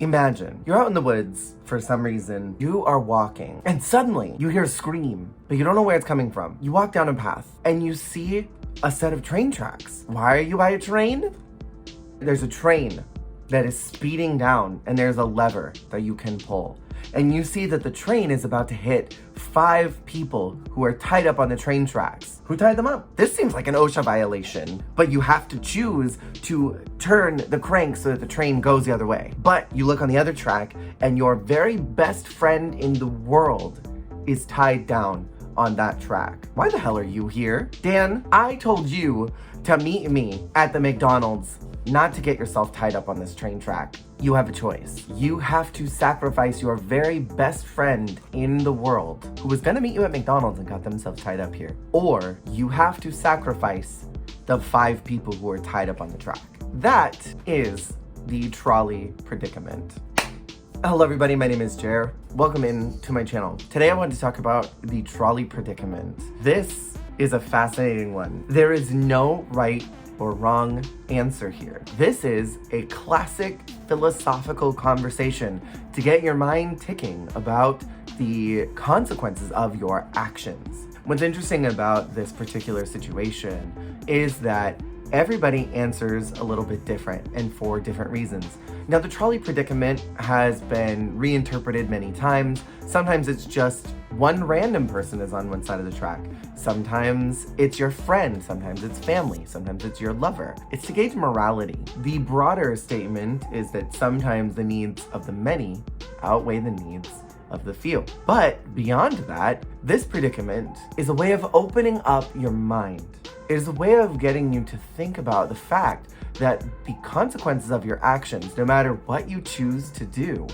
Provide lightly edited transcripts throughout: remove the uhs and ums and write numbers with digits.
Imagine you're out in the woods for some reason, you are walking, and suddenly you hear a scream, but you don't know where it's coming from. You walk down a path and you see a set of train tracks. Why are you by a train? There's a train that is speeding down and there's a lever that you can pull. And you see that the train is about to hit 5 people who are tied up on the train tracks. Who tied them up? This seems like an OSHA violation, but you have to choose to turn the crank so that the train goes the other way. But you look on the other track and your very best friend in the world is tied down on that track. Why the hell are you here? Dan, I told you to meet me at the McDonald's, not to get yourself tied up on this train track. You have a choice. You have to sacrifice your very best friend in the world who was gonna meet you at McDonald's and got themselves tied up here. Or you have to sacrifice the 5 people who are tied up on the track. That is the Trolly Predicament. Hello everybody, my name is Jer. Welcome in to my channel. Today I want to talk about the Trolly Predicament. This is a fascinating one. There is no right or wrong answer here. This is a classic philosophical conversation to get your mind ticking about the consequences of your actions. What's interesting about this particular situation is that everybody answers a little bit different and for different reasons. Now, the Trolly Predicament has been reinterpreted many times. Sometimes it's just one random person is on one side of the track. Sometimes it's your friend, sometimes it's family, sometimes it's your lover. It's to gauge morality. The broader statement is that sometimes the needs of the many outweigh the needs of the few. But beyond that, this predicament is a way of opening up your mind. It is a way of getting you to think about the fact that the consequences of your actions, no matter what you choose to do,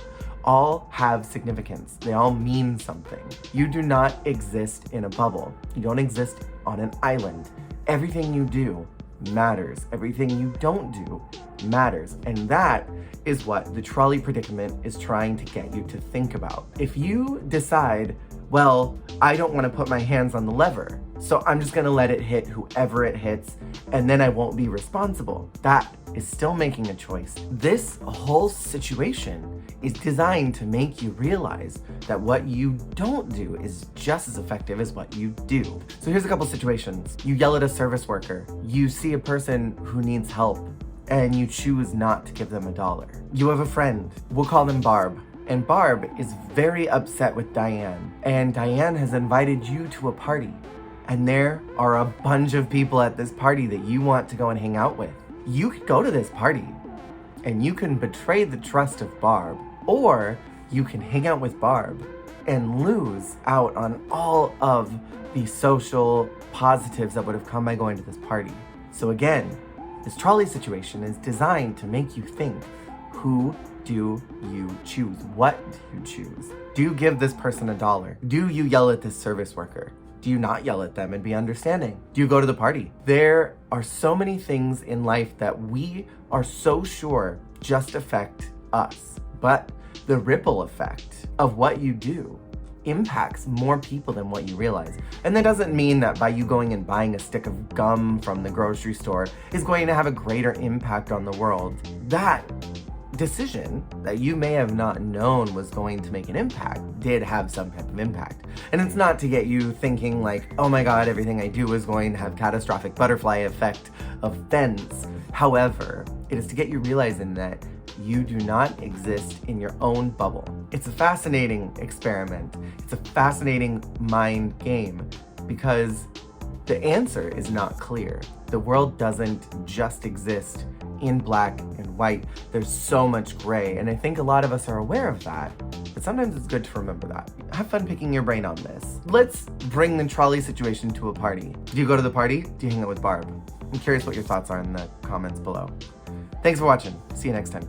all have significance. They all mean something. You do not exist in a bubble. You don't exist on an island. Everything you do matters. Everything you don't do matters. And that is what the Trolly Predicament is trying to get you to think about. If you decide, well, I don't want to put my hands on the lever, so I'm just going to let it hit whoever it hits, and then I won't be responsible. That is still making a choice. This whole situation is designed to make you realize that what you don't do is just as effective as what you do. So here's a couple situations. You yell at a service worker. You see a person who needs help, and you choose not to give them $1. You have a friend. We'll call them Barb. And Barb is very upset with Diane. And Diane has invited you to a party. And there are a bunch of people at this party that you want to go and hang out with. You could go to this party and you can betray the trust of Barb, or you can hang out with Barb and lose out on all of the social positives that would have come by going to this party. So again, this trolley situation is designed to make you think, who do you choose? What do you choose? Do you give this person $1? Do you yell at this service worker? Do you not yell at them and be understanding? Do you go to the party? There are so many things in life that we are so sure just affect us, but the ripple effect of what you do impacts more people than what you realize. And that doesn't mean that by you going and buying a stick of gum from the grocery store is going to have a greater impact on the world. That decision that you may have not known was going to make an impact did have some type of impact. And it's not to get you thinking like, oh my God, everything I do is going to have catastrophic butterfly effect events. However, it is to get you realizing that you do not exist in your own bubble. It's a fascinating experiment. It's a fascinating mind game because the answer is not clear. The world doesn't just exist in black and white. There's so much gray, and I think a lot of us are aware of that, but sometimes it's good to remember that. Have fun picking your brain on this. Let's bring the trolley situation to a party. Do you go to the party? Do you hang out with Barb? I'm curious what your thoughts are in the comments below. Thanks for watching. See you next time.